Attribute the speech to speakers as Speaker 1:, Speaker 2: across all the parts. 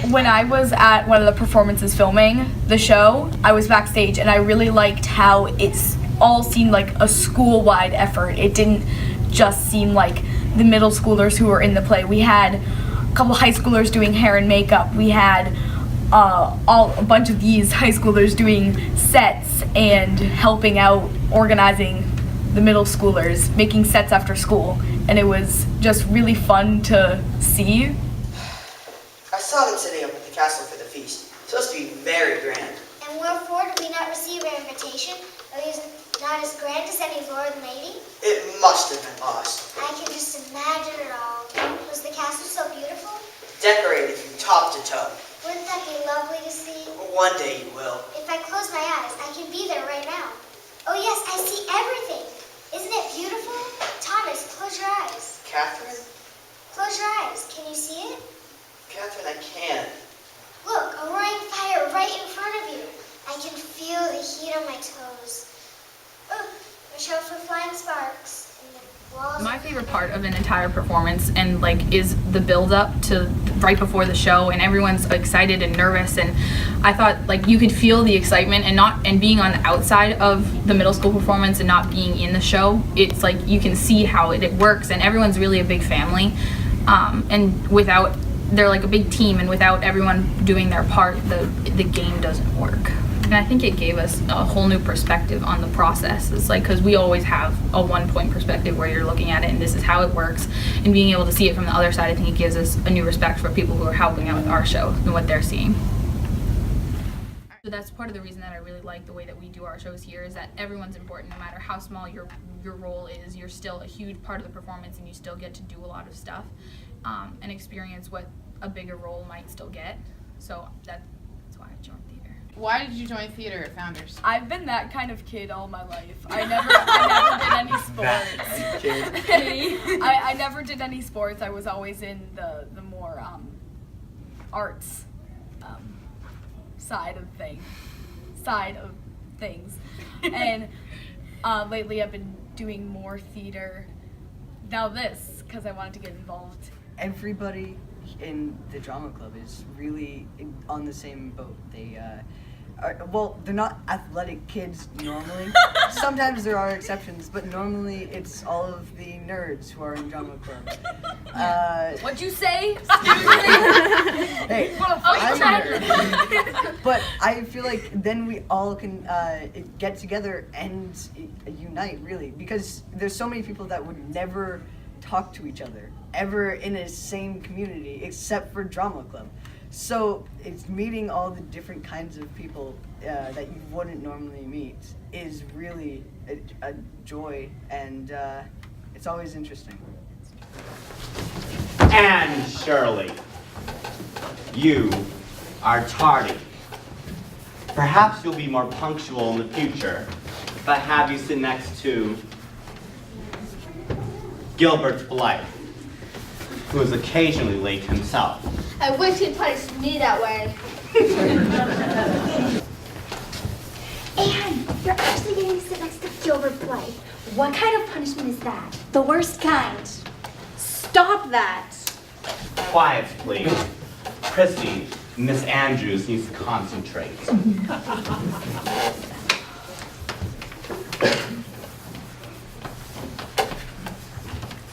Speaker 1: When I was at one of the performances filming the show, I was backstage and I really liked how it's all seemed like a school-wide effort. It didn't just seem like the middle schoolers who were in the play. We had a couple high schoolers doing hair and makeup. We had a bunch of these high schoolers doing sets and helping out, organizing the middle schoolers, making sets after school. And it was just really fun to see.
Speaker 2: I saw them sitting up at the castle for the feast. It's supposed to be very grand.
Speaker 3: And wherefore did we not receive our invitation? Are these not as grand as any lord and lady?
Speaker 2: It must have been lost.
Speaker 3: I can just imagine it all. Was the castle so beautiful?
Speaker 2: Decorated from top to toe.
Speaker 3: Wouldn't that be lovely to see?
Speaker 2: One day you will.
Speaker 3: If I close my eyes, I can be there right now. Oh yes, I see everything. Isn't it beautiful? Thomas, close your eyes.
Speaker 2: Catherine?
Speaker 3: Close your eyes. Can you see it?
Speaker 2: Catherine, I can't.
Speaker 3: Look, a roaring fire right in front of you. I can feel the heat on my toes. Oh, a show for flying sparks. And the walls.
Speaker 4: My favorite part of an entire performance and is the build up to right before the show, and everyone's excited and nervous, and I thought you could feel the excitement and being on the outside of the middle school performance and not being in the show. It's you can see how it works, and everyone's really a big family, and they're like a big team, and without everyone doing their part, the game doesn't work. And I think it gave us a whole new perspective on the process. It's because we always have a one-point perspective where you're looking at it and this is how it works, and being able to see it from the other side, I think it gives us a new respect for people who are helping out with our show and what they're seeing. So that's part of the reason that I really like the way that we do our shows here, is that everyone's important. No matter how small your role is, you're still a huge part of the performance, and you still get to do a lot of stuff and experience what a bigger role might still get. So that's why I joined theater.
Speaker 5: Why did you join theater at Founders?
Speaker 1: I've been that kind of kid all my life. I never did any sports. I never did any sports. I was always in the more arts side of things. And lately I've been doing more theater. Now this, because I wanted to get involved.
Speaker 6: Everybody in the drama club is really on the same boat. They're not athletic kids normally. Sometimes there are exceptions, but normally it's all of the nerds who are in drama club.
Speaker 1: What'd you say?
Speaker 6: Hey, I'm a nerd. But I feel like then we all can get together and unite, really, because there's so many people that would never talk to each other ever in a same community except for drama club. So it's meeting all the different kinds of people that you wouldn't normally meet is really a joy, and it's always interesting.
Speaker 7: And Shirley, you are tardy. Perhaps you'll be more punctual in the future if I have you sit next to Gilbert Blythe, who is occasionally late himself.
Speaker 3: I wish he'd punish me that way.
Speaker 8: Anne, you're actually getting to sit next to Gilbert Blythe. What kind of punishment is that? The worst kind.
Speaker 9: Stop that.
Speaker 7: Quiet, please. Christy, Miss Andrews needs to concentrate.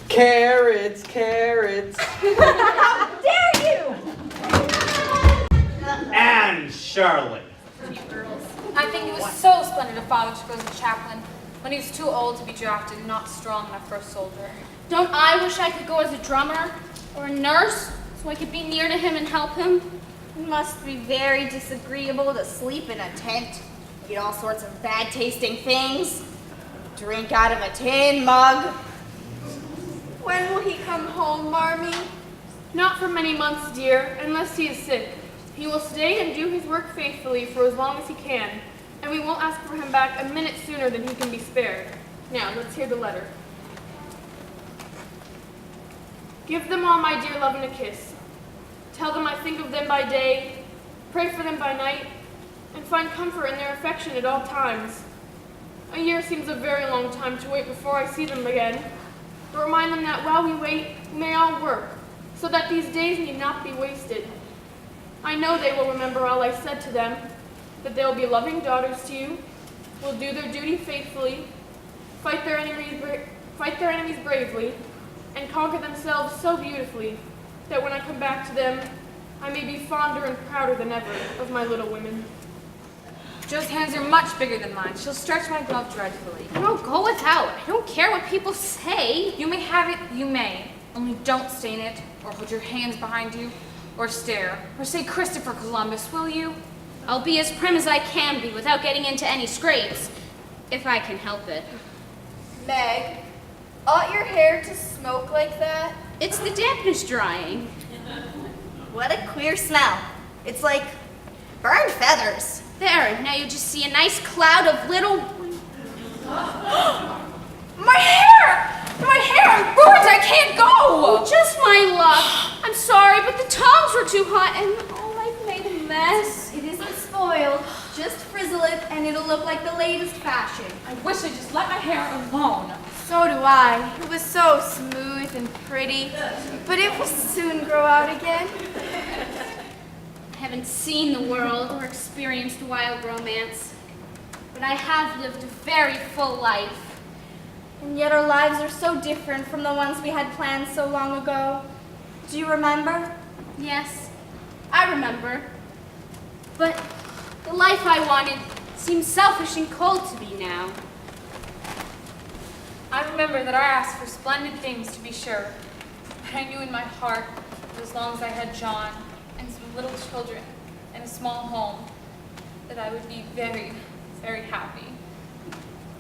Speaker 2: Carrots, carrots.
Speaker 8: How dare you!
Speaker 7: And Shirley.
Speaker 10: You girls. I think it was so splendid of Father to go as a chaplain when he was too old to be drafted and not strong enough for a soldier.
Speaker 9: Don't I wish I could go as a drummer or a nurse so I could be near to him and help him?
Speaker 11: It must be very disagreeable to sleep in a tent, eat all sorts of bad tasting things, drink out of a tin mug.
Speaker 9: When will he come home, Marmee? Not for many months, dear, unless he is sick. He will stay and do his work faithfully for as long as he can, and we won't ask for him back a minute sooner than he can be spared. Now, let's hear the letter. Give them all my dear love and a kiss. Tell them I think of them by day, pray for them by night, and find comfort in their affection at all times. A year seems a very long time to wait before I see them again, but remind them that while we wait, we may all work, so that these days need not be wasted. I know they will remember all I said to them, that they will be loving daughters to you, will do their duty faithfully, fight their enemies bravely, and conquer themselves so beautifully that when I come back to them, I may be fonder and prouder than ever of my little women.
Speaker 10: Jo's hands are much bigger than mine. She'll stretch my glove dreadfully. No, go without. I don't care what people say. You may have it, you may. Only don't stain it, or hold your hands behind you, or stare, or say Christopher Columbus, will you?
Speaker 12: I'll be as prim as I can be without getting into any scrapes, if I can help it.
Speaker 11: Meg, ought your hair to smoke like that?
Speaker 12: It's the dampness drying.
Speaker 11: What a queer smell. It's like burned feathers.
Speaker 12: There, now you just see a nice cloud of little...
Speaker 10: My hair! My hair! I'm burnt! I can't go!
Speaker 12: Oh, just my luck. I'm sorry, but the tongs were too hot and I've made a mess.
Speaker 8: It isn't spoiled. Just frizzle it and it'll look like the latest fashion.
Speaker 10: I wish I just let my hair alone.
Speaker 11: So do I. It was so smooth and pretty, but it will soon grow out again.
Speaker 12: I haven't seen the world or experienced wild romance, but I have lived a very full life.
Speaker 3: And yet our lives are so different from the ones we had planned so long ago. Do you remember?
Speaker 12: Yes, I remember. But the life I wanted seems selfish and cold to me now.
Speaker 4: I remember that I asked for splendid things, to be sure, but I knew in my heart that as long as I had John and some little children and a small home, that I would be very, very happy.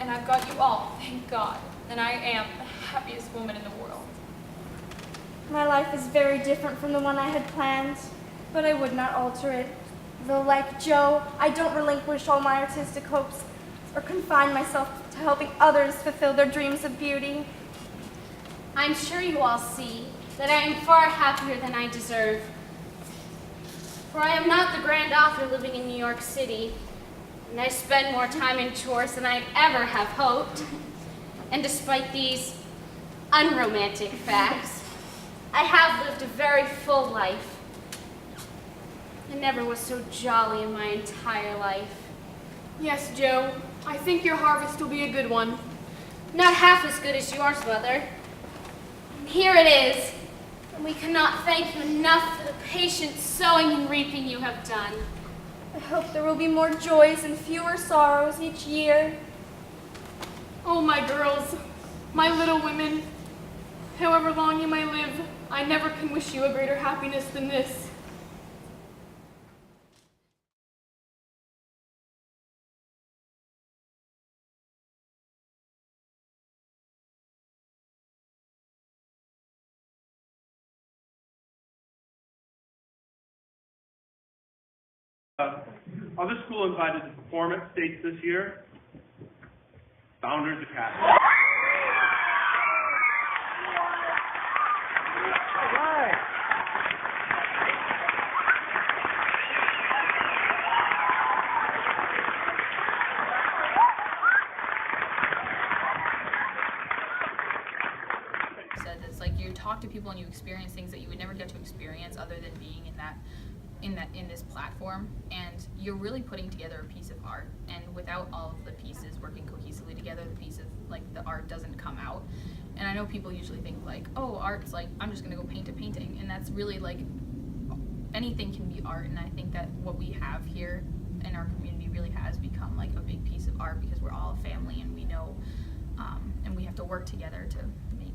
Speaker 4: And I've got you all, thank God, and I am the happiest woman in the world.
Speaker 3: My life is very different from the one I had planned, but I would not alter it. Though like Jo, I don't relinquish all my artistic hopes or confine myself to helping others fulfill their dreams of beauty.
Speaker 12: I'm sure you all see that I am far happier than I deserve. For I am not the grand author living in New York City, and I spend more time in tours than I'd ever have hoped. And despite these unromantic facts, I have lived a very full life. I never was so jolly in my entire life.
Speaker 9: Yes, Jo, I think your harvest will be a good one.
Speaker 12: Not half as good as yours, Mother. And here it is, and we cannot thank you enough for the patient sowing and reaping you have done.
Speaker 3: I hope there will be more joys and fewer sorrows each year.
Speaker 9: Oh, my girls, my little women, however long you may live, I never can wish you a greater happiness than this.
Speaker 13: Other school invited to performance states this year, Founders Academy.
Speaker 4: Said it's like you talk to people and you experience things that you would never get to experience other than being in this platform, and you're really putting together a piece of art, and without all of the pieces working cohesively together, the piece of like the art doesn't come out. And I know people usually think like, oh, art's like I'm just gonna go paint a painting, and that's really like anything can be art. And I think that what we have here in our community really has become like a big piece of art because we're all a family and we know and we have to work together to make